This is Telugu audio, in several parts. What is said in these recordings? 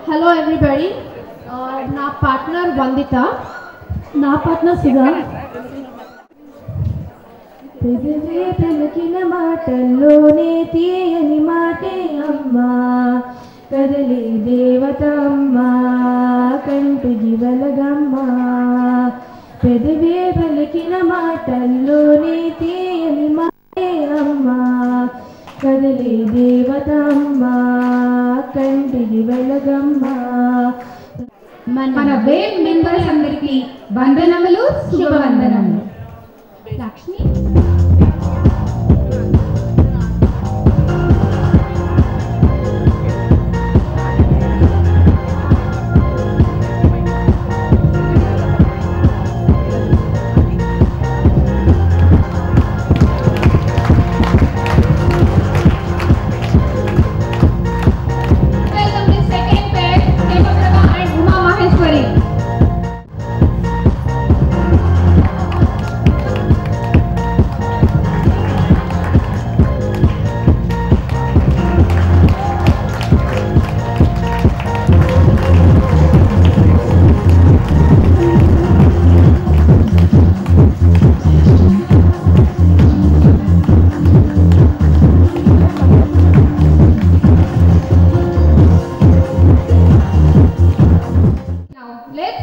Hello everybody. నా పార్ట్నర్ వందిత, నా పార్ట్నర్ సుధా. పెదవే పలికిన మాటల్లోనే తీయని మాటే అమ్మా, కదలే దేవత అమ్మా, కంటికి వెలగమ్మా. పెదవే పలికిన మాటల్లోనే తీయని మాటే అమ్మా, కదలే దేవత అమ్మా, కంటికి వెలగమ్మా. మన వేవ్ మెంబర్స్ అందరికీ వందనములు, శుభవందనములు. Lakshmi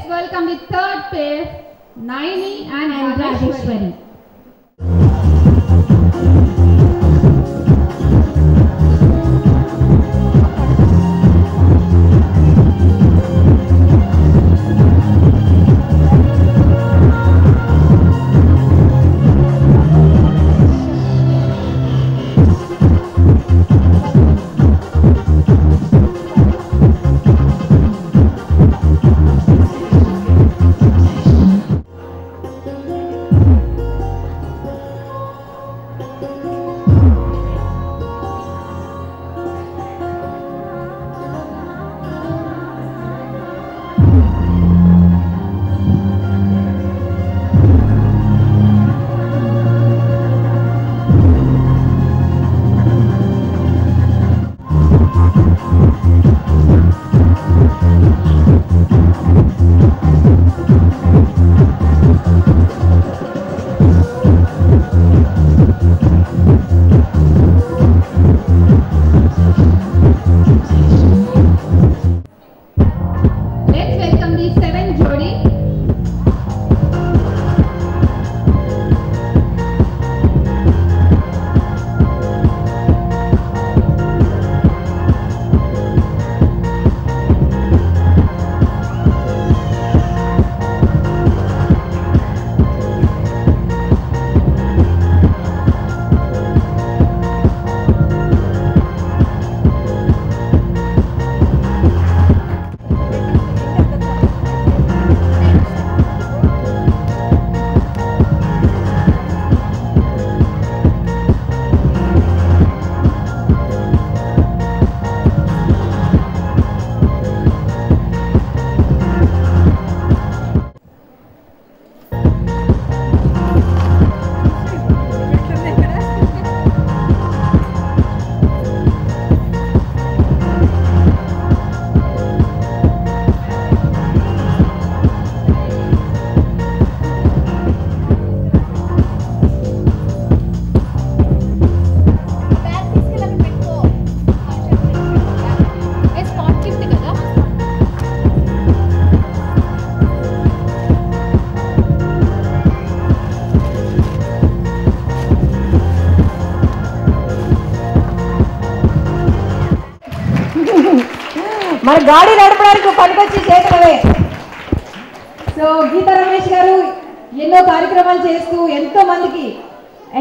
welcome the third pair, Naini and Rajeshwari. మన గాడి నడపడానికి పనికొచ్చి చేతులవే. సో గీతా రమేష్ గారు ఎన్నో కార్యక్రమాలు చేస్తూ ఎంతో మందికి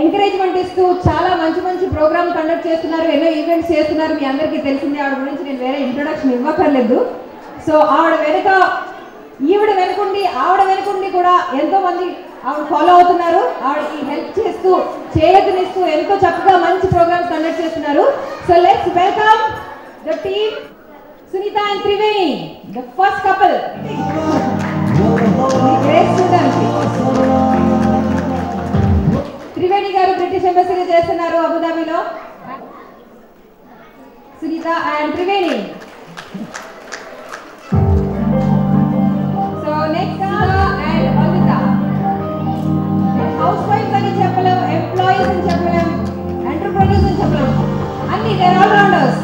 ఎంకరేజ్మెంట్ ఇస్తూ చాలా మంచి మంచి ప్రోగ్రామ్ కండక్ట్ చేస్తున్నారు, ఎన్నో ఈవెంట్స్ చేస్తున్నారు. మీ అందరికీ తెలిసిందే, ఆవిడ గురించి నేను వేరే ఇంట్రొడక్షన్ ఇవ్వక్కర్లేదు. సో ఈవిడ వెనుకుండి కూడా ఎంతో మంది ఆవిడ ఫాలో అవుతున్నారు. ఆవిడకి హెల్ప్ చేస్తూ చేయూతనిస్తూ ఎంతో చక్కగా మంచి ప్రోగ్రామ్స్ కండక్ట్ చేస్తున్నారు. So let's welcome the team Sunitha and Triveni, the first couple. Triveni గారు బ్రిటిష్ ఎంబసీలో చేస్తున్నారు అబుదాబిలో. Sunitha and Triveni. So next and Vanditha. హౌస్ వైఫ్స్ అని చెప్పలేం, ఎంప్లాయీస్ అని చెప్పలేం, ఎంటర్ప్రెన్యూర్స్ అని చెప్పలేం, అన్ని they're all rounders.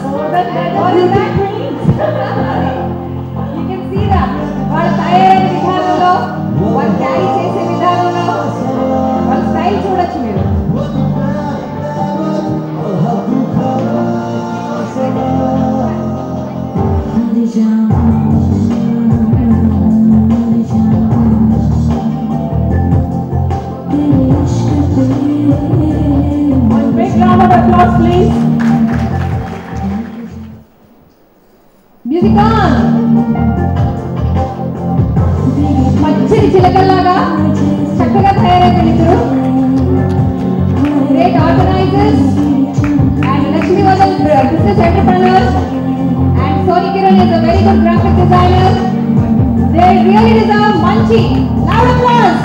You can see that వాళ్ళ తయారైన విధానంలో, వాళ్ళు క్యారీ చేసే విధానంలో వాళ్ళ స్టైల్ చూడొచ్చు మీరు. One big round of applause, please. Music on. పచ్చని చిలకల్లాగా చక్కగా తయారైన ఇద్దరు గ్రేట్ ఆర్గనైజర్స్ అండ్ లక్ష్మీ వదల్ business entrepreneur and Soni Kiran is a very good graphic designer. They really deserve మంచి loud applause.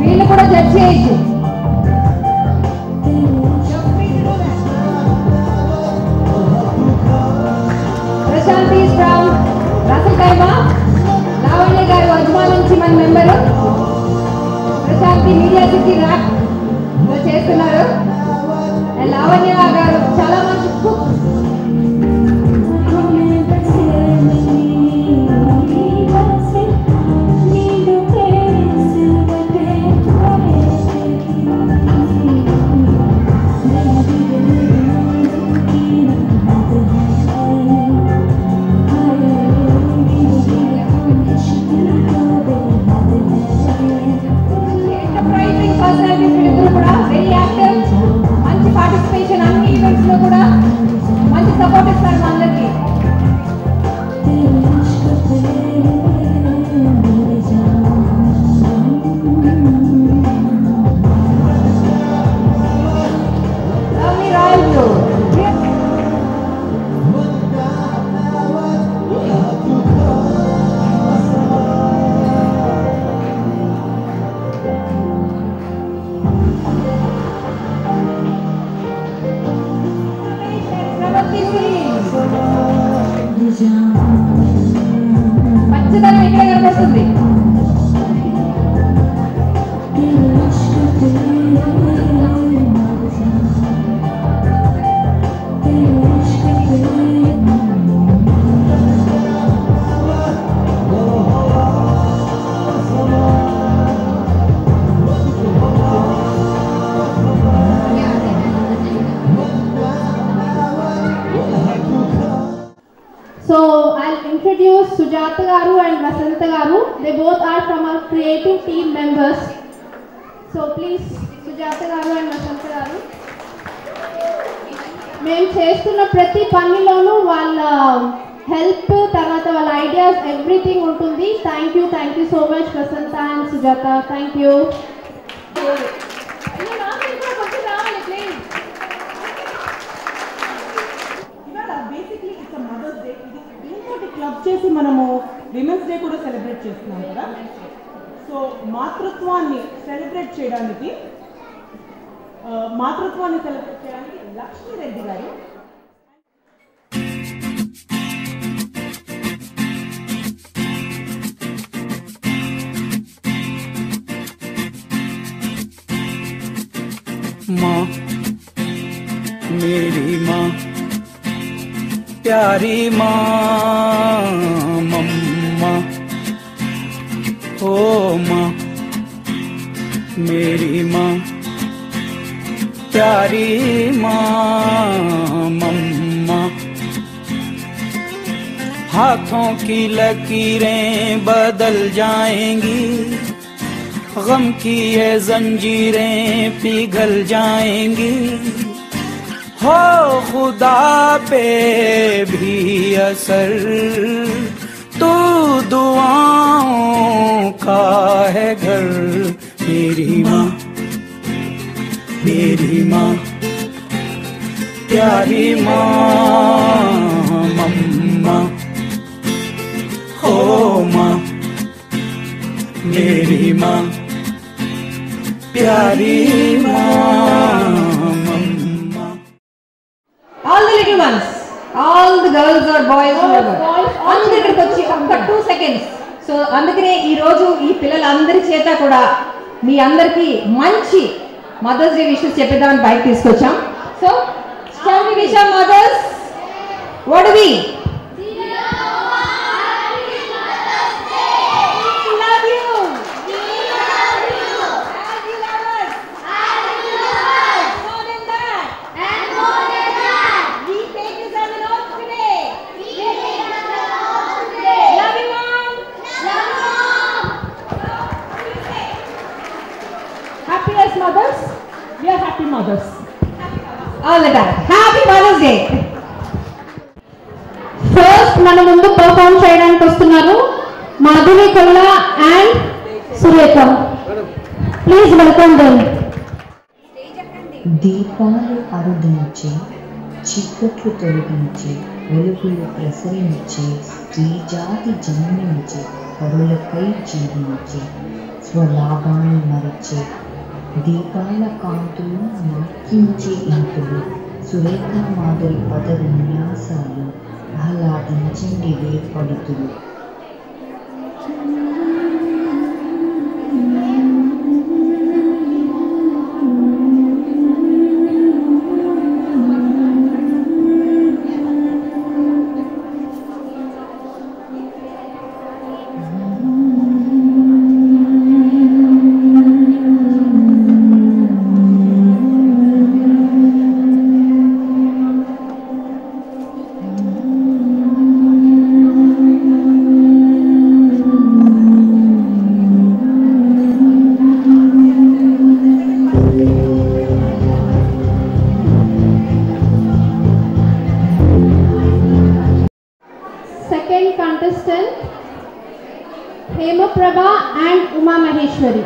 వీళ్ళు కూడా జడ్జ్ చేయొచ్చు. ప్రశాంతి ఫ్రమ్ రాసల్కైమా, లావణ్య గారు అజ్మాన్ నుంచి మన member. Prashanti Media City rep చేస్తున్నారు. అండ్ లావణ్య గారు చాలా మంచి కుక్. పచ్చదనం ఇక్కడ కనపడుతుంది. So I'll introduce Sujata Garu and Vasanta Garu. They both are from our creative team members. So please, Sujata Garu and Vasanta Garu. మేము చేస్తున్న ప్రతి పనిలోనూ వాళ్ళ హెల్ప్, తర్వాత వాళ్ళ ఐడియాస్, ఎవ్రీథింగ్ ఉంటుంది. Thank you so much Vasantha and Sujatha. Thank you. Basically it's Mother's Day. దీంతో క్లబ్ చేసి మనము విమెన్స్ డే కూడా సెలబ్రేట్ చేస్తున్నాం కదా. సో మాతృత్వాన్ని సెలబ్రేట్ చేయడానికి లక్ష్మీ రెడ్డి గారు माँ, मेरी माँ, प्यारी माँ, मम्मा, ओ माँ। मेरी माँ प्यारी माँ मम्मा। हाथों की लकीरें बदल जाएंगी, गम की ये जंजीरें पिघल जाएंगी। हो खुदा पे भी असर तू दुआओं का है घर। मेरी माँ मेरी माँ प्यारी माँ मम्मा। हो माँ मेरी माँ प्यारी माँ मम्मा। All the little ones, all the girls or boys, అందరూ ఇక్కడికి వచ్చి ఒక్క 2 seconds. సో అందుకనే ఈ రోజు ఈ పిల్లలందరి చేత కూడా మీ అందరికి మంచి మదర్స్ డే విషెస్ చెప్పేద్దామని బయట తీసుకొచ్చాం. So shall we wish our mothers? What do we? Mothers, we are happy mothers. All the time. Happy Mother's Day. First మన ముందు పర్ఫార్మ్ చేయడానికి వస్తున్నారు Madhuri Kolla and Surekha. Please welcome them. దీపాలు అరుదించి చీకట్లు తొలగించి వెలుగులు ప్రసరించి స్త్రీ జాతి జన్మించి పరులపై జీవించి స్వలాభాన్ని మరచి దీపాల కాంతులు నాట్యించే ఇంతులు సురేఖ మాధురి పద విన్యాసాలు ఆహ్లాదించండి వేపడుతులు. Hemaprabha and Uma Maheshwari.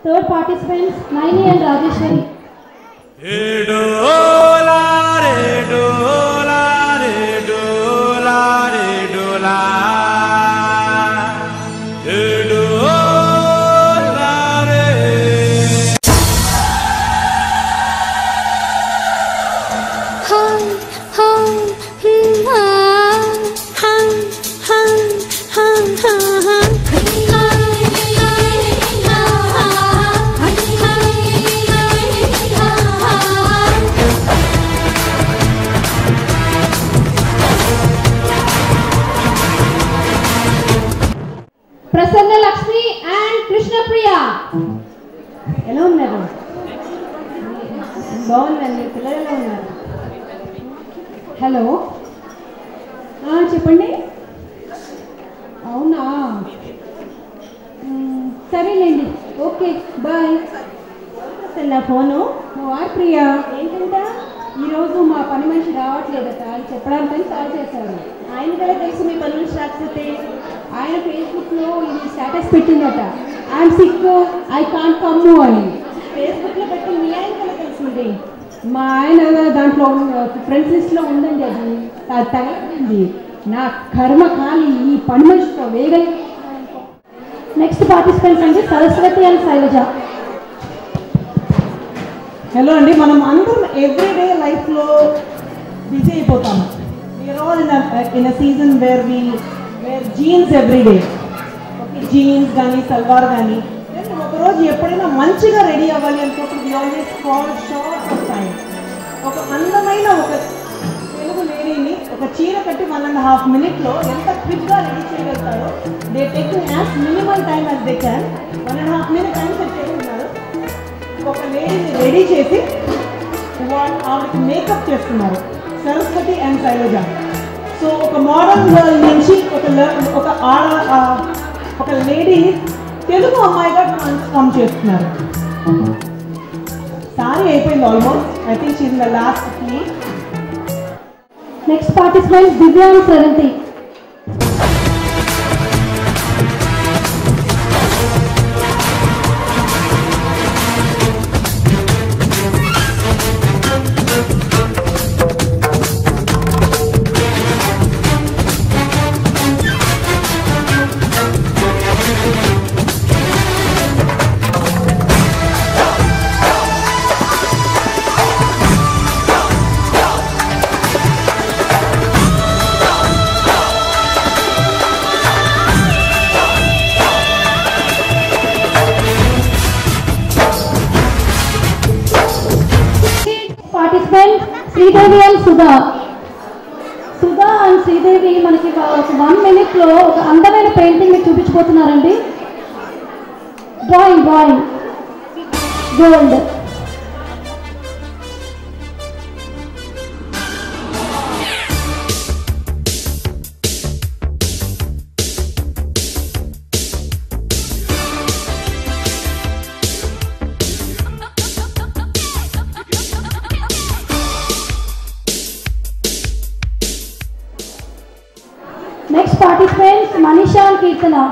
Third participants, Naini and Rajeshwari. Prasanna Lakshmi and Krishna Priya. Hello, madam. Bagunnanడి, పిల్లలు ఎలా ఉన్నారు? హలో, చెప్పండి. అవునా, సరేలేండి, ఓకే, బాయ్. నా ఫోను ప్రియా ఏంటంట, ఈరోజు మా పని మనిషి రావట్లేదట అని చెప్పడానికి కాల్ చేశారు. ఆయన కదా తెలుసు మీ పని నుంచి రాకపోతే. ఆయన ఫేస్బుక్లో ఇది స్టేటస్ పెట్టిందట, I'm sick, I can't come అని. ఫేస్బుక్లో పెట్టి మీ ఆయన కదా తెలుసుంది. మా ఆయన దాంట్లో ఫ్రెండ్స్ లిస్ట్లో ఉందండి, అది తగలింది. నా కర్మ ఖాళీ ఈ పని మనిషితో వేగల. నెక్స్ట్ పార్టిసిపెంట్స్ అండి సరస్వతి అండ్ శైలజ. హలో అండి, మనం అందరం ఎవ్రీడే లైఫ్లో బిజీ అయిపోతాము. We are all in a season where jeans everyday. Okay, jeans కానీ సల్వార్ కానీ. ఒకరోజు ఎప్పుడైనా మంచిగా రెడీ అవ్వాలి అనుకుంటే we always call short of time. ఒక అందమైన ఒక తెలుగు లేడీని ఒక చీర కట్టి 1.5 minutes ఎంత క్విక్గా రెడీ చేయగలుగుతారో, they taking as minimal time as they can. 1.5 minutes time set చేస్తున్నారు. ఒక లేడీని రెడీ చేసి ఆవిడకి మేకప్ చేస్తున్నారు, సరస్వతి అండ్ శైలజ. సో ఒక మోడర్న్ గర్ల్ నుంచి ఒక లేడీని తెలుగు అమ్మాయిగా ట్రాన్స్ఫార్మ్ చేస్తున్నారు. సారీ అయిపోయింది almost. I think she is in the last please. Next participant Divya and Sravanthi. Sridevi and Sudha. Sudha and Sridevi మనకి ఒక 1 minute ఒక అందమైన పెయింటింగ్ మీకు చూపించబోతున్నారండి. Drawing gold. Next participants Manisha and Kirtana.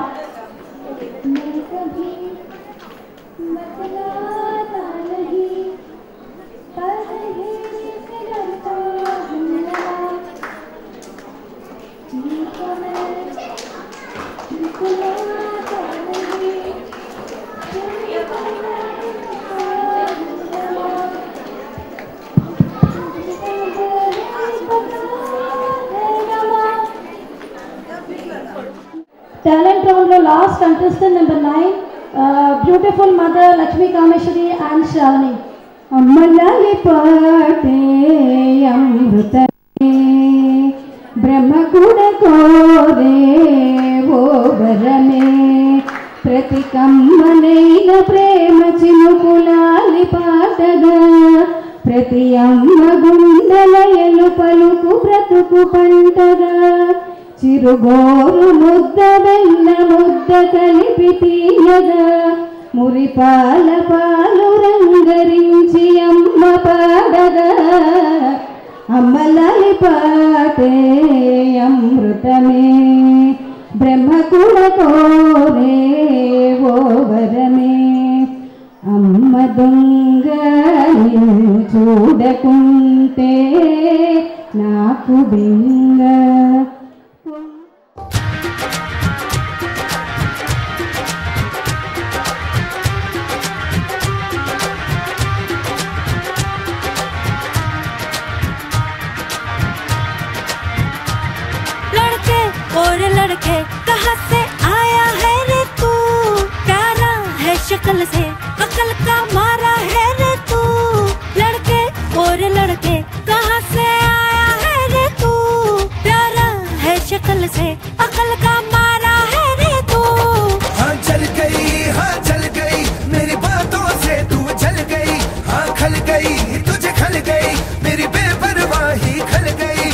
Talent round lo last contestant number 9, beautiful mother Lakshmi Kameshwari and Shravani. Ammalali paate amrutane brahma kuda kore o varame prati kammaneina prema chinukulali paataga prati amma gundalayalu paluku bratuku pantaga చిరుగోరు ముద్ద వెన్న ముద్ద కలిపి తీయగా మురిపాల పాలు రంగరించి అమ్మ పాడగా అమ్మలాలి పాటే అమృతమే బ్రహ్మ కూడా కోరే ఓ వరమే అమ్మ దొంగ చూడకుంటే నాకు బెంగ. और लड़के कहाँ से आया है रे तू, प्यारा है शक्ल से अकल का मारा है रे तू. लड़के और लड़के कहाँ से आया है रे तू, प्यारा है शक्ल से अकल का मारा है रे तू. हाँ चल गई मेरी बातों से तू जल गई. हाँ खल गई तुझे खल गई मेरी बेपरवाही खल गई.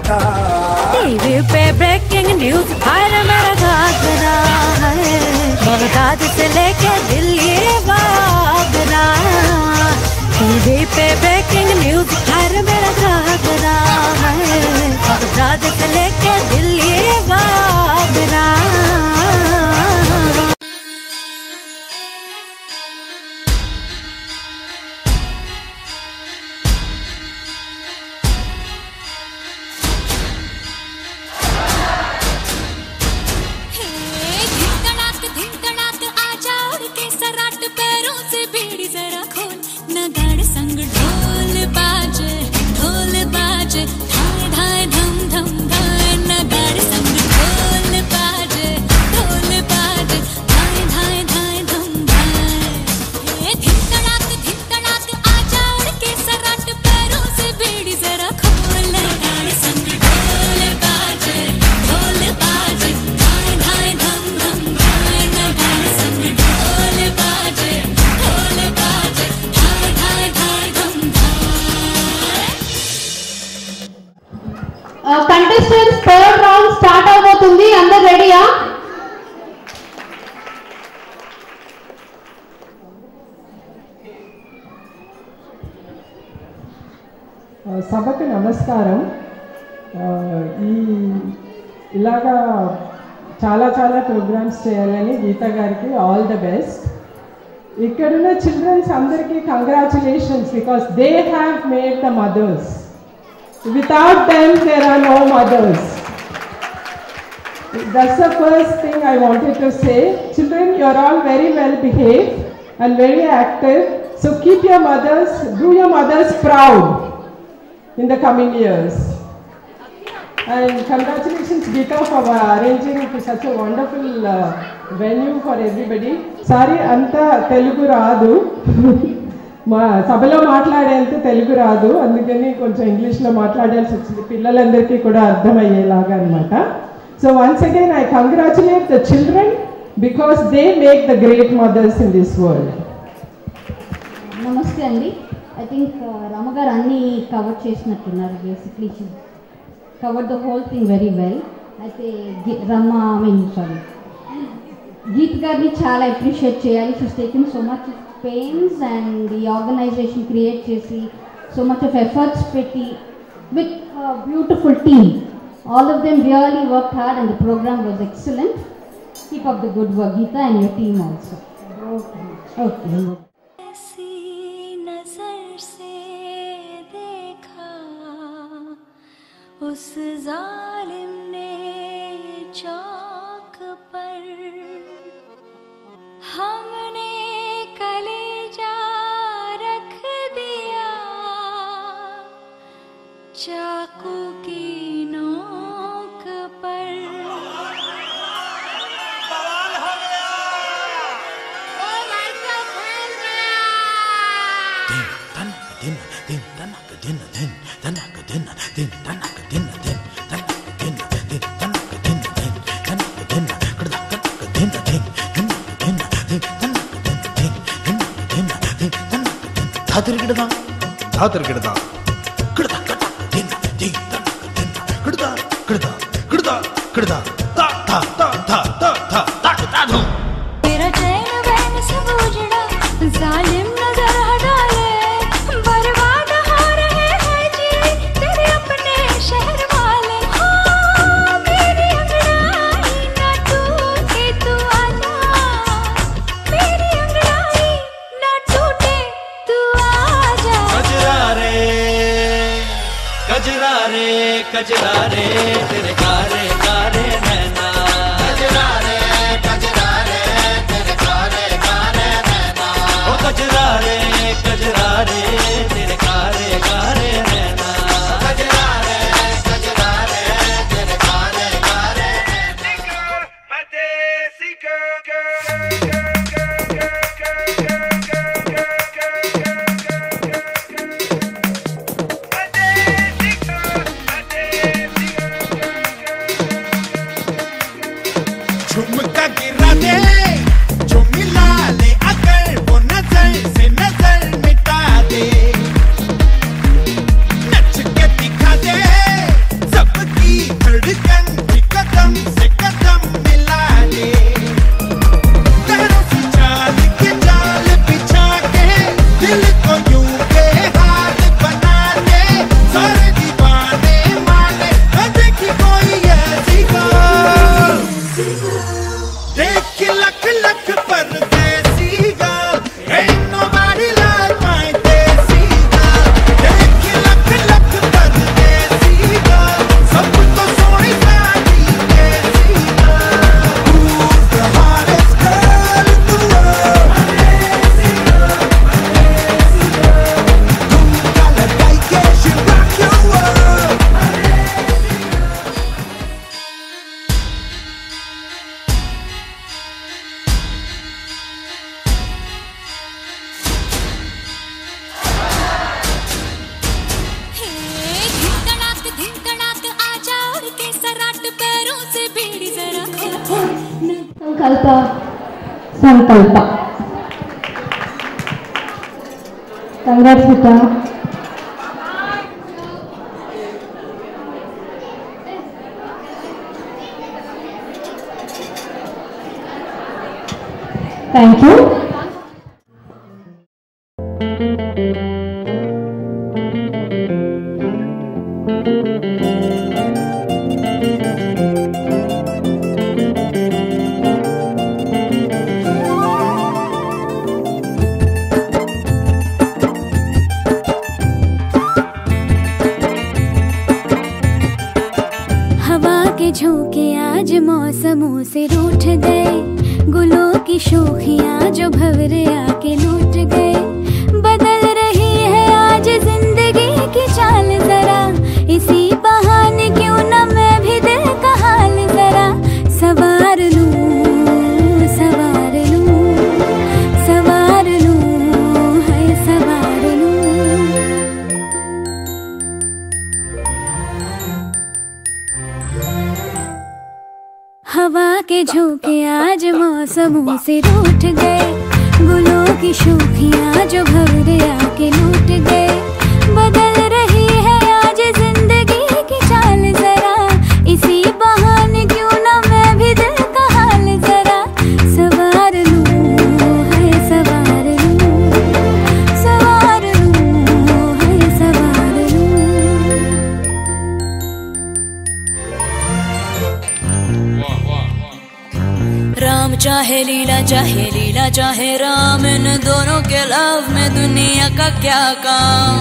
था। टीवी पे ब्रेकिंग न्यूज, हर मेरा घाघरा है, बगदाद से लेके दिल्ली आगरा। टीवी पे ब्रेकिंग न्यूज, हर मेरा घाघरा है, बगदाद से लेके Delhi Agra. Contestants third round start అవబోతుంది. అందరూ రెడీయా? సభకు నమస్కారం. ఇలాగా చాలా ప్రోగ్రామ్స్ చేయాలని గీత గారికి ఆల్ ద బెస్ట్. ఇక్కడున్న చిల్డ్రన్స్ అందరికీ congratulations, because they have made the mothers. Without them, there are no mothers. That's the first thing I wanted to say. Children, you're all very well behaved and very active. So keep your mothers, do your mothers proud in the coming years. And congratulations, Geeta, for arranging such a wonderful venue for everybody. Sorry, anta Telugu raadu. మా సభలో మాట్లాడేంత తెలుగు రాదు, అందుకని కొంచెం ఇంగ్లీష్లో మాట్లాడాల్సి వచ్చింది, పిల్లలందరికీ కూడా అర్థమయ్యేలాగా అనమాట. So once again I congratulate the children because they make the great mothers in this world. నమస్తే అండి. ఐ థింక్ రమగారు అన్నీ కవర్ చేసినట్టున్నారు. Basically cover the whole thing very well. అయితే గీత్ గారిని చాలా అప్రిషియేట్ చేయాలి. She's taken so much pains and the organization create chesi so much of efforts petti with a beautiful team. All of them really worked hard and the program was excellent. Keep up the good work, Geeta, and your team also. Okay. ऐसी नजर से देखा उस जालिम ने चौक पर, हमने कलेजा रख दिया चाकू की नोक पर। बवाल हो गया, ओ लाइट का फैल गया। दिन दिन तनक दिन दिन तनक दिन दिन तनक दिन दिन तनक दिन दिन तनक दिन दिन तनक दिन कड़क तनक दिन दिन धातुरगिड़दा धातुरगिड़दा किड़दा कटा दिन दिन तनक दिन किड़दा किड़दा किड़दा किड़दा ता ता ता ता ता ता ता ता धूम। तेरा चैन वैन सब उजड़ा, जालिम नजर हटा ले, बर्बाद हो रहे हैं जी तेरे अपने शहर वाले। हाँ मेरी अंगड़ाई ना टूटे तू आजा, मेरी अंगड़ाई ना टूटे तू आजा। कजरा रे तेरे कारे कारे नैना, कजरा रे तेरे कारे कारे नैना, ओ कजरा रे तेरे कारे कारे नैना, कजरा रे तेरे कारे कारे झुमका गिरा दे जो मिला ले अगर वो नजर से नजर मिटा दे। Sankalpa. Congrats, Vita. Thank you. हवा के झोंके आज मौसमों से रूठ गए, गुलों की शोखियां जो भंवरे आके लूट गए। बदल रही है आज जिंदगी की चाल जरा, इसी बहाने क्यों न मैं भी दिल का हाल जरा सवार लूं, सवार लूं, सवार लूं, है सवार लूं। हवा के झोंके आज मौसमों से रूठ गए, गुलों की शोखियां जो भंवरे आके लूट गए। बदल रही है आज जिंदगी की चाल जरा, इसी बहाने क्यों ना मैं भी दिल का हाल जरा सवार लूं, है सवार लूं, सवार लूं, है सवार लूं। राम चाहे लीला चाहे राम, इन दोनों के लव में दुनिया का क्या काम।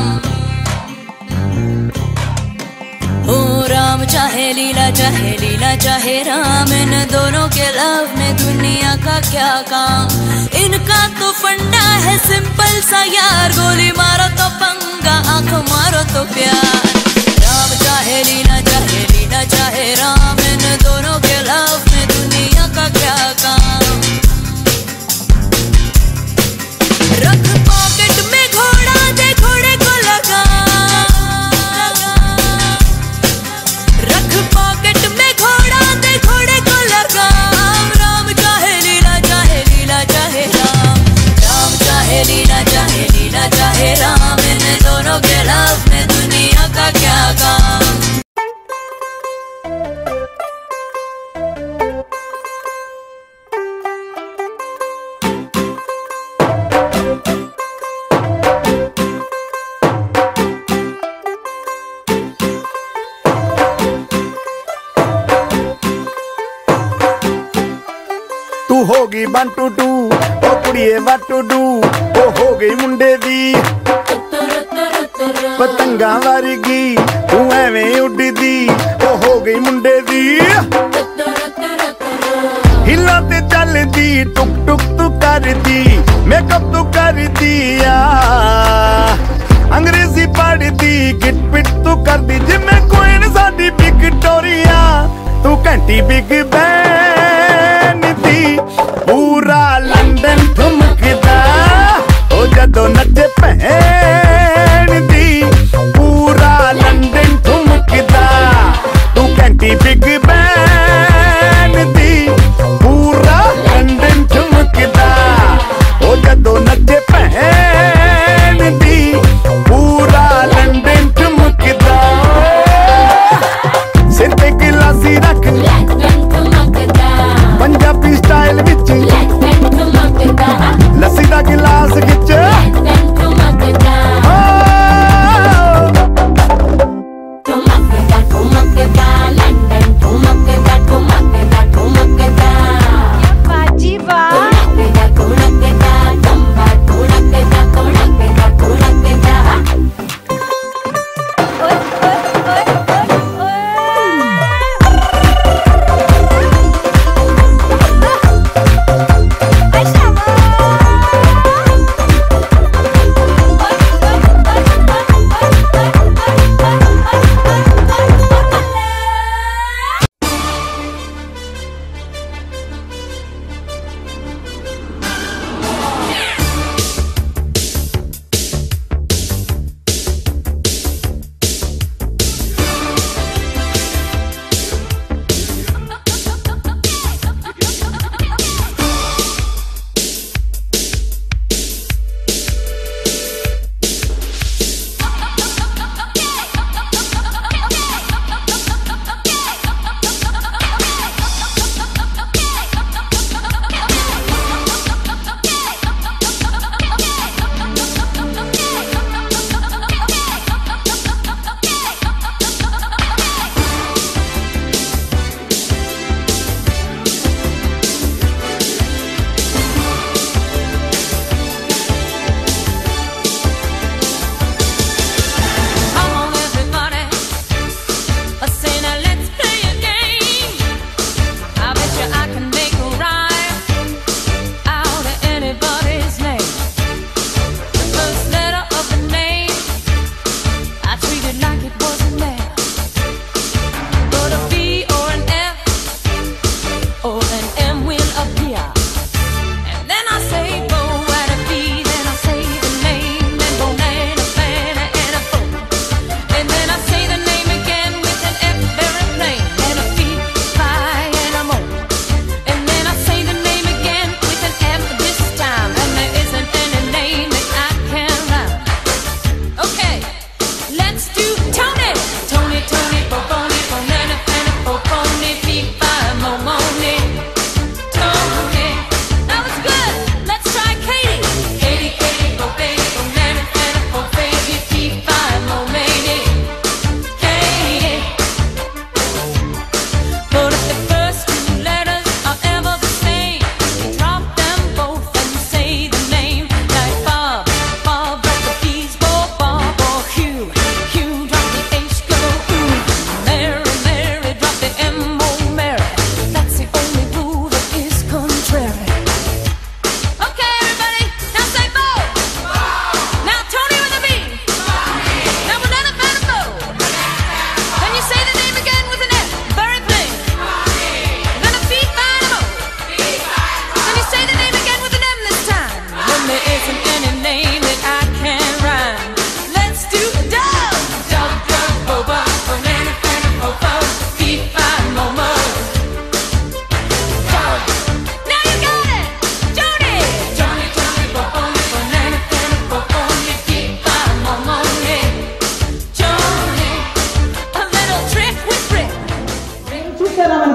ओ राम चाहे लीला चाहे राम, इन दोनों के लव में दुनिया का क्या काम। इनका तो फंडा है सिंपल सा यार, गोली मारो तो पंगा, आंख मारो तो प्यार। राम चाहे लीला चाहे राम, इन दोनों के लव में दुनिया का क्या काम। रख पॉकेट में घोड़ा, दे घोड़े को लगा, रख पॉकेट में घोड़ा, दे घोड़े को लगा। राम चाहे लीला चाहे राम, राम चाहे लीला चाहे राम, इन दोनों के लव में दुनिया का क्या काम। तू होगी 1 2 2 ओ कुड़िए what to do, ओ हो गई मुंडे दी पतंगा वर्गी, तू एवें उड़दी, ओ हो गई मुंडे दी। हिला ते चलदी, टुक टुक तू करदी, मेकअप तू करदी आ, अंग्रेजी पढ़दी, गिट पिट तू करदी, जिमें क्वीन साडी विक्टोरिया। तू घंटी बिग बैन दी, पूरा लंदन ठुमकदा, ओ जदों नचे भैन दी, पूरा लंदन ठुमकदा। तू घंटी बिग बैन दी, पूरा लंदन ठुमकदा, ओ जदों नचे भैन दी, पूरा लंदन ठुमकदा। सिर ते गिलासी रख पंजाबी स्टाइल विच, लस्सी दा गिलास खिच,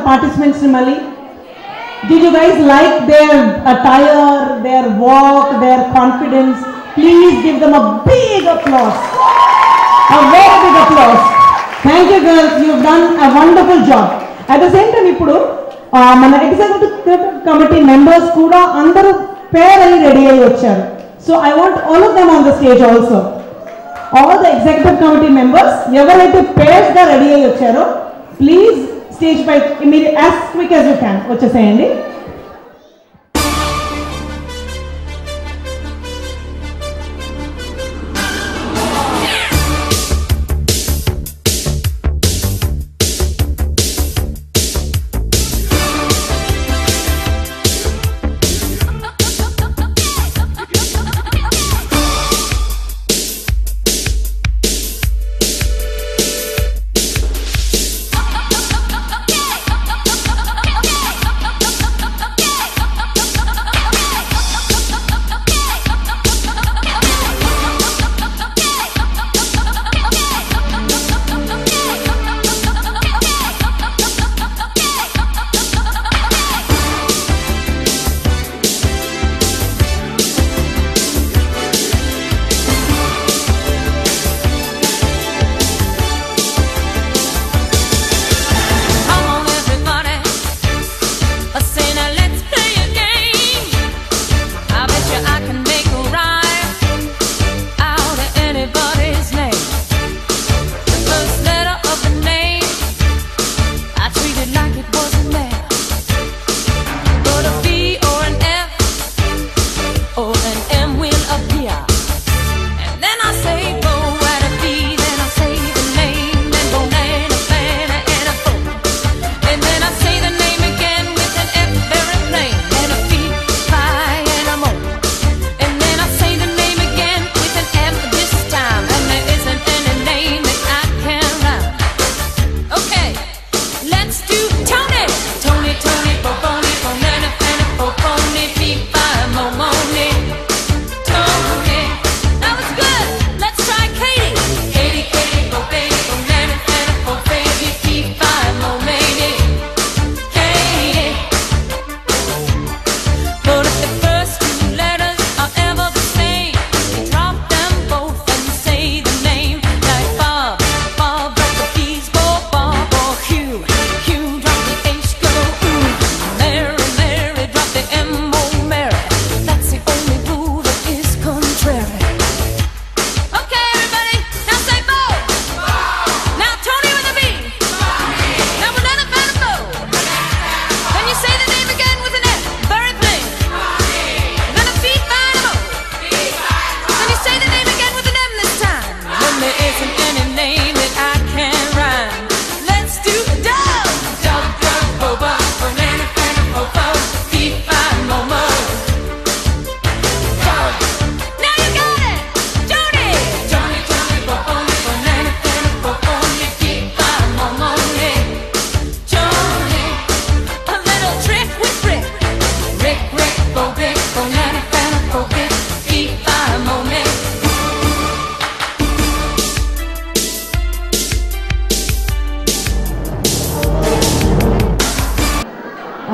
participants mali. Did you guys like their attire, their walk, their confidence? Please give them a big applause. A very big applause. Thank you girls, you've done a wonderful job. At the same time, ఇప్పుడు మన ఎగ్జిక్యూటివ్ కమిటీ మెంబర్స్ కూడా అందరూ పేర్ అయ్యి రెడీ అయ్యి వచ్చారు. So I want all of them on the stage also. All the executive committee members ఎవరైతే పేర్స్ గా రెడీ అయ్యి వచ్చారో ప్లీజ్ స్టేజ్ పై మీరు as quick as you can వచ్చేసేయండి.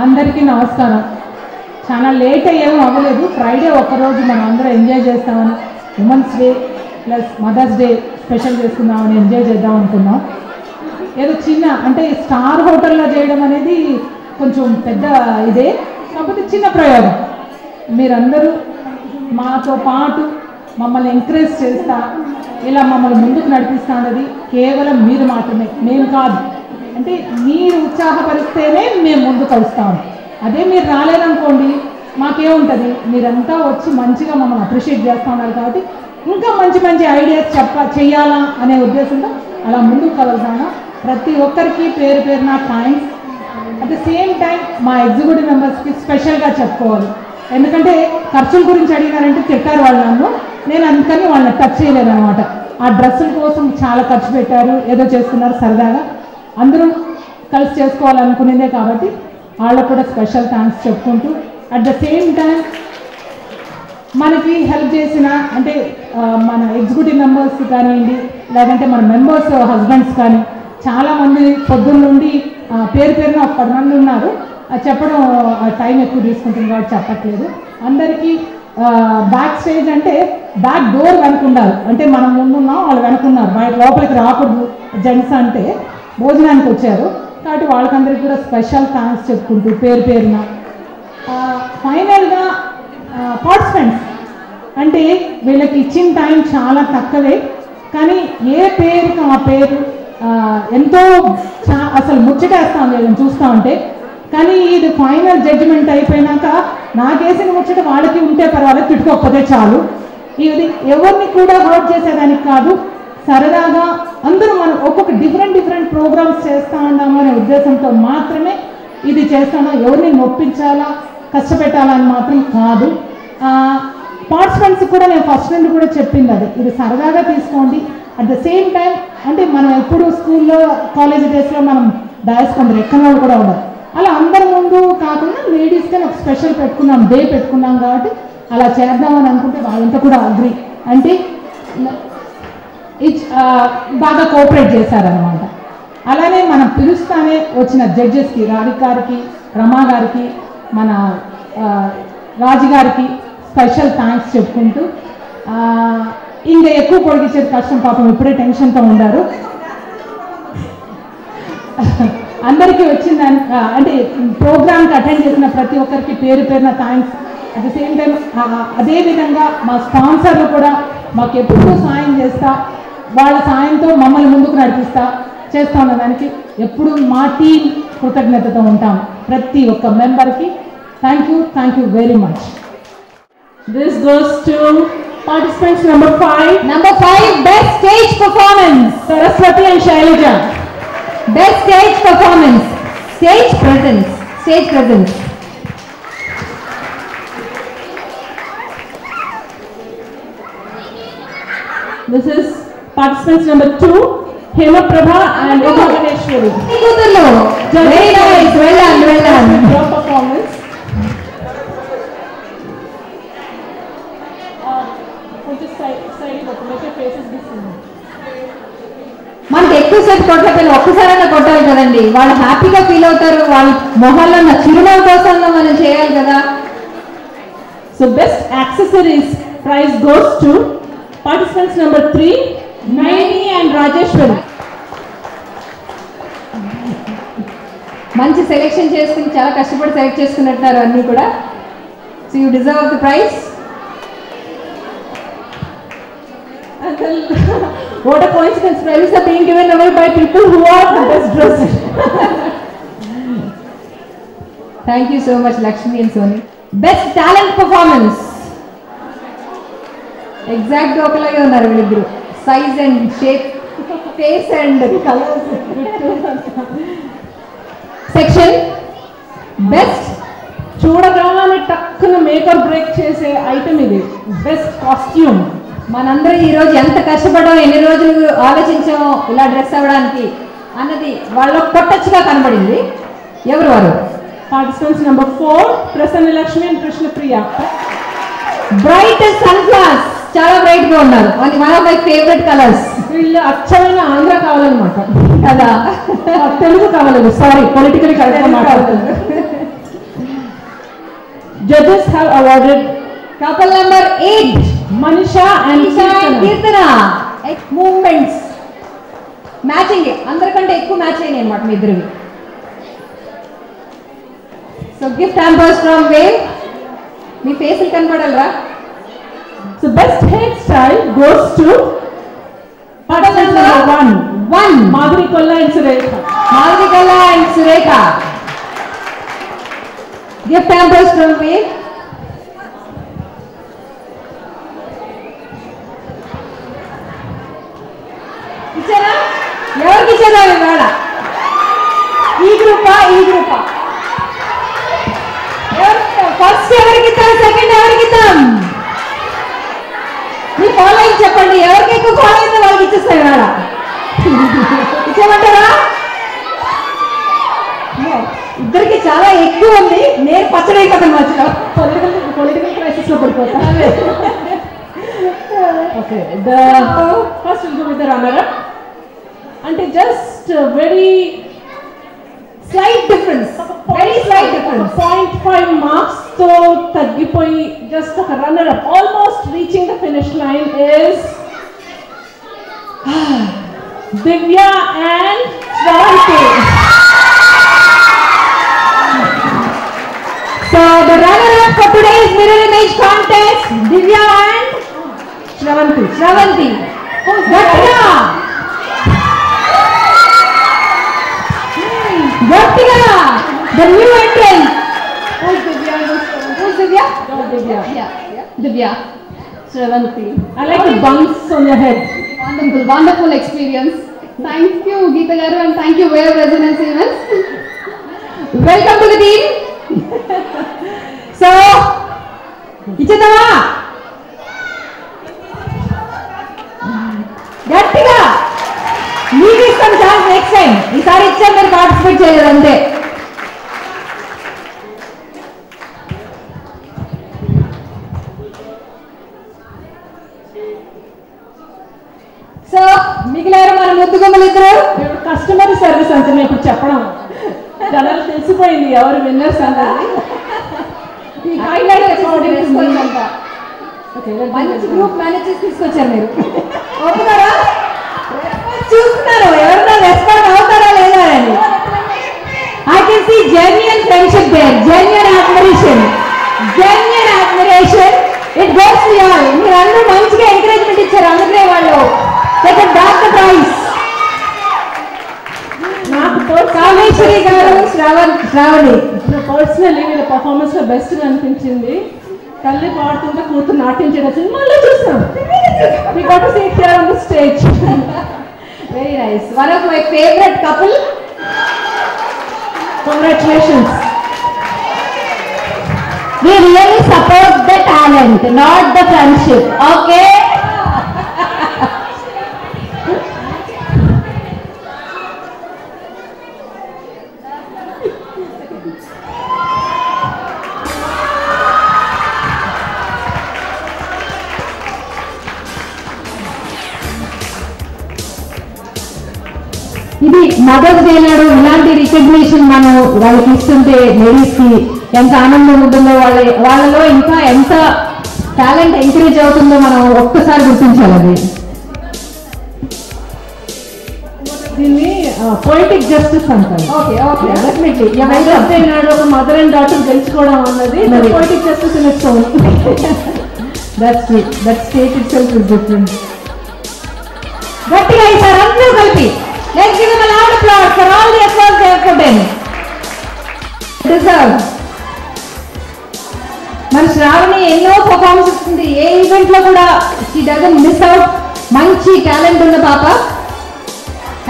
అందరికీ నమస్కారం. చాలా లేట్ అయ్యేమో అవ్వలేదు. ఫ్రైడే ఒక్కరోజు మనం అందరం ఎంజాయ్ చేస్తామని, Women's Day plus Mother's Day special చేసుకుందామని ఎంజాయ్ చేద్దాం అనుకున్నాం. ఏదో చిన్న అంటే స్టార్ హోటల్లో చేయడం అనేది కొంచెం పెద్ద ఇదే, కాకపోతే చిన్న ప్రయోగం. మీరందరూ మాతో పాటు మమ్మల్ని ఎంకరేజ్ చేస్తా ఇలా మమ్మల్ని ముందుకు నడిపిస్తా అన్నది కేవలం మీరు మాత్రమే, మేము కాదు. అంటే మీరు ఉత్సాహపరిస్తేనే మేము ముందుకు వస్తాము. అదే మీరు రాలేదనుకోండి మాకేముంటుంది, మీరంతా వచ్చి మంచిగా మమ్మల్ని అప్రిషియేట్ చేస్తూ ఉన్నారు కాబట్టి ఇంకా మంచి మంచి ఐడియాస్ చెయ్యాలా అనే ఉద్దేశంతో అలా ముందుకు కలుగుతాను. ప్రతి ఒక్కరికి పేరు పేరున thanks. At the same time మా ఎగ్జిక్యూటివ్ మెంబర్స్కి స్పెషల్గా చెప్పుకోవాలి. ఎందుకంటే ఖర్చుల గురించి అడిగినారంటే తిట్టారు వాళ్ళు నన్ను, నేను అందుకని వాళ్ళని టచ్ చేయలేదు అనమాట. ఆ డ్రెస్సుల కోసం చాలా ఖర్చు పెట్టారు, ఏదో చేస్తున్నారు సరదాగా, అందరూ కలిసి చేసుకోవాలనుకునేదే కాబట్టి వాళ్ళకు కూడా స్పెషల్ థ్యాంక్స్ చెప్పుకుంటూ అట్ ద సేమ్ టైం మనకి హెల్ప్ చేసిన అంటే మన ఎగ్జిక్యూటివ్ మెంబర్స్ కానివ్వండి, లేదంటే మన మెంబర్స్ హస్బెండ్స్ కానీ చాలామంది పొద్దున్న నుండి పేరు పేరున ఒక 10 మంది ఉన్నారు. చెప్పడం టైం ఎక్కువ తీసుకుంటుంది కాబట్టి చెప్పట్లేదు. అందరికీ బ్యాక్ స్టేజ్ అంటే బ్యాక్ డోర్ వెనుకున్నారు, అంటే మనం ముందున్నాం వాళ్ళు వెనుకున్నారు, బయట లోపలికి రాకూడదు జెంట్స్ అంటే భోజనానికి వచ్చారు కాబట్టి వాళ్ళకందరికీ కూడా స్పెషల్ థ్యాంక్స్ చెప్పుకుంటూ పేరు పేరున. ఫైనల్గా పార్టిసిపెంట్స్ అంటే వీళ్ళకి ఇచ్చిన టైం చాలా తక్కువే, కానీ ఏ పేరుకి ఆ పేరు ఎంతో అసలు ముచ్చటేస్తాం వీళ్ళని చూస్తూ ఉంటే. కానీ ఇది ఫైనల్ జడ్జిమెంట్ అయిపోయినాక నాకేసిన ముచ్చట వాళ్ళకి ఉంటే పర్వాలేదు, తిట్టుకోకపోతే చాలు. ఇది ఎవరిని కూడా హర్ట్ చేసేదానికి కాదు, సరదాగా అందరూ మనం ఒక్కొక్క డిఫరెంట్ ప్రోగ్రామ్స్ చేస్తూ ఉన్నాము అనే ఉద్దేశంతో మాత్రమే ఇది చేస్తాను. ఎవరిని నొప్పించాలా కష్టపెట్టాలని మాత్రం కాదు. పార్టిసిపెంట్స్ కూడా నేను ఫస్ట్ నుండి కూడా చెప్పింది అది, ఇది సరదాగా తీసుకోండి. అట్ ద సేమ్ టైం అంటే మనం ఎప్పుడు స్కూల్లో కాలేజ్ డేస్లో మనం దాచుకుంటారు ఎక్కడ వాళ్ళు కూడా ఉండరు, అలా అందరి ముందు కాకుండా లేడీస్కి ఒక స్పెషల్ పెట్టుకున్నాం, డే పెట్టుకున్నాం కాబట్టి అలా చేద్దామని అనుకుంటే వాళ్ళంతా కూడా అగ్రి అంటే బాగా కోఆపరేట్ చేశారనమాట. అలానే మనం పిలుస్తానే వచ్చిన జడ్జెస్కి రాధిక గారికి, రమా గారికి, మన రాజుగారికి స్పెషల్ థ్యాంక్స్ చెప్పుకుంటూ, ఇంకా ఎక్కువ పొడిగించేది కష్టం, పాపం ఇప్పుడే టెన్షన్తో ఉండారు. అందరికీ వచ్చింది అంటే ప్రోగ్రామ్కి అటెండ్ చేసిన ప్రతి ఒక్కరికి పేరు పేరున thanks. At the same time అదేవిధంగా మా స్పాన్సర్లు కూడా మాకు ఎప్పుడూ సాయం చేస్తా, వాళ్ళ సాయంతో మమ్మల్ని ముందుకు నడిపిస్తా చేస్తా ఉన్నదానికి ఎప్పుడు మా టీం కృతజ్ఞతతో ఉంటాం. ప్రతి ఒక్క మెంబర్కి thank you very much. This goes to participants number 5. Number 5, best stage performance. Saraswati and Shailaja. Best stage performance. Stage presence. This is participants number 2, Hema Prabha and Uma Ganeshwari. Very nice. Well done. Your performance. Just side make your faces be seen. మనకి ఎక్కువసేపు కొట్టకపోయినా ఒక్కసారైనా కొట్టాలి కదండి, వాళ్ళు హ్యాపీగా ఫీల్ అవుతారు, వాళ్ళ మొహాల్లో ఉన్న చిరునవ్వు కోసం మనం చేయాలి కదా. So best accessories prize goes to participants number 3, Naini and Rajeshwari. మంచి సెలెక్షన్ చేసుకుని చాలా కష్టపడి సెలెక్ట్ చేసుకున్నట్టున్నారు అన్నీ కూడా. So you deserve the prize. What a coincidence, prizes are being given away by people who are the best dressed. Thank you so much, Lakshmi and Soni. Best talent performance. Exactly ఒకలాగే ఉన్నారు వీళ్ళిద్దరు, size and shape, face and colours. Section best చూడగానే టక్కున మేకప్ బ్రేక్ చేసే ఐటమ్ ఇది, బెస్ట్ కాస్ట్యూమ్. మనందరం ఈరోజు ఎంత కష్టపడాం, ఎన్ని రోజులు ఆలోచించామో ఇలా డ్రెస్ అవ్వడానికి అన్నది వాళ్ళలో కొట్టచ్చుగా కనబడింది. ఎవరు వారు? Participants number 4, Prasanna Lakshmi and Krishnapriya. Bright sunflowers, చాలా బ్రైట్ గా ఉన్నారు. One of my favourite colours. వీళ్ళు అచ్చమైన ఆంధ్ర కావాలన్నమాట కదా, తెలుగు కావాలి, సారీ పొలిటికల్ కరెక్ట్ మాట్లాడుతుంది. Judges have awarded couple number 8, Manisha and Kirtana. Movements matching, అందరికంటే ఎక్కువ మ్యాచ్ అయినాయి అన్నమాట మీ ఇద్దరివి. So gift hampers from wave. మీ ఫేసులు కనపడాలరా. So best hairstyle goes to participant number 1, Madhuri Kolla and Surekha. Gift hampers from Wave. ఇచ్చారా? ఎవరికి ఇచ్చారా ఇవాళ? ఈ గ్రూపా? ఫస్ట్ ఎవరికి ఇద్దాం, సెకండ్ ఎవరికి ఇద్దాం? మీ ఫాలోయింగ్ చెప్పండి, ఎవరికి ఎక్కువ ఫాలో అయితే వాళ్ళకి ఇచ్చేస్తాం ఇవాళ. ఇచ్చేయమంటారా? ఇద్దరికి చాలా ఎక్కువ ఉంది, నేను పచ్చడి అయిపోతాను మధ్యలో. పొలిటికల్ క్రైసిస్ లో పడిపోతా. Okay, first we'll go with the runner-up. అంటే just very Slight difference. Very slight difference. 0.5 marks to taggipoyi just a runner up, almost reaching the finish line is Divya and Shravanti. So the runner up for today's mirror image contest, Divya and Shravanti. Shravanti. Gattiga. Gattiga. The new entrant. Who's Divya? Who's Divya? Divya. Yeah. Divya. Shravanti. I like the bumps on your head. Wonderful, wonderful experience. Thank you, Geeta Garu, and thank you, Wave Resonance Events. Welcome to the team. So, ఇచ్చేద్దామా? గట్టిగా మీకు ఇస్తాం ఛాన్స్ నెక్స్ట్ టైం. ఈసారి ఇచ్చాం, మీరు పార్టిసిపేట్ చేయలేదు అంతే. సో మిగిలారు మన ముద్దుగుమ్మలు ఇద్దరు. కస్టమర్ సర్వీస్ అంటే నేను ఇప్పుడు చెప్పడం జనాలు తెలిసిపోయింది ఎవరు విన్నర్స్ అన్నది. ఈ హైలైట్ తీసుకొచ్చారంట. మంచి గ్రూప్ మేనేజ్ చేసి తీసుకొచ్చారు మీరు. ఓకేనా? చూస్తున్నారు ఎవరన్నా రెస్పాండ్ అవుతారా లేదా అని. I can see genuine friendship there, genuine admiration. It goes to all. మీరు అందరూ మంచిగా ఎంకరేజ్మెంట్ ఇచ్చారు, అందుకే వాళ్ళు సెకండ్ బ్యాక్ ద ప్రైజ్. నాకు కామేశ్వరి గారు, శ్రావణి పర్సనలీ వీళ్ళ పర్ఫార్మెన్స్ లో బెస్ట్ గా అనిపించింది. తల్లి పాడుతుంటే కూతురు నాట్యం చేయడం సినిమాలో చూసాం. We got to see it here on the stage. Very nice. One of my favorite couple. Congratulations. We really support the talent, not the friendship. Okay? ఇది మదర్స్ డే నాడు ఇలాంటి రికగ్నిషన్ మనం వాళ్ళకి ఇస్తుంటే లేడీస్ కి ఎంత ఆనందం ఉంటుందో, వాళ్ళలో ఇంకా ఎంత టాలెంట్ ఎంకరేజ్ అవుతుందో మనం ఒక్కసారి గుర్తించాలి. అది దీన్ని పొయిటిక్ జస్టిస్ అంటారు. Okay okay definitely Mother's Day నాడు ఒక మదర్ అండ్ డాటర్ గెలుచుకోవడం అన్నది poetic justice in its own. That's it. That state itself is different. గట్టిగా ఈసారి అందరూ కలిపి let's give them a loud applause for all the efforts they have put in. Deserve. మన శ్రావణి ఎన్నో పర్ఫార్మెన్స్ ఇస్తుంది, ఏ ఈవెంట్ లో కూడా షీ డజంట్ మిస్ అవుట్. మంచి టాలెంట్ ఉన్న పాప.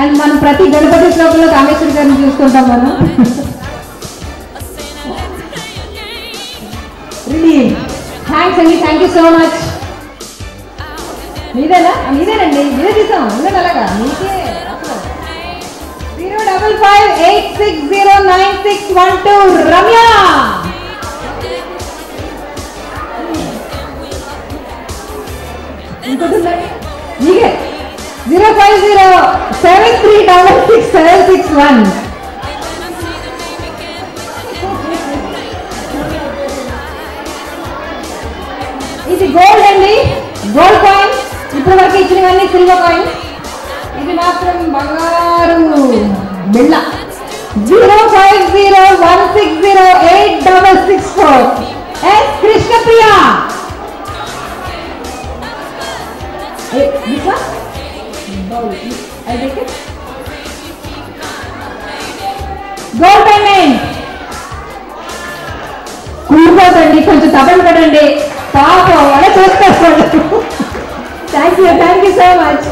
అండ్ మనం ప్రతి గణపతి శ్లోకంలో కామేశ్వరి గారిని చూస్తుంటాం మనం. రియలీ థ్యాంక్స్ అండి, థ్యాంక్ యూ సో మచ్. మీదేనండి, మీరే తీసాం. ఉండండి అలాగా మీకే. 055860961 రమ్య. మీకే 05073666761. ఇది గోల్డ్ అండి, గోల్డ్ కాయిన్. ఇప్పుడు వరకు ఇచ్చినవన్నీ సిల్వర్ కాయిన్. ఇది మాత్రం బంగారు బిళ్ళ. 05016086664 ఎస్ కృష్ణప్రియ. Gold payment. కూలిపోతండి, కొంచెం తపలు పడండి. పాపం అలా చూస్తారు. Thank you so much.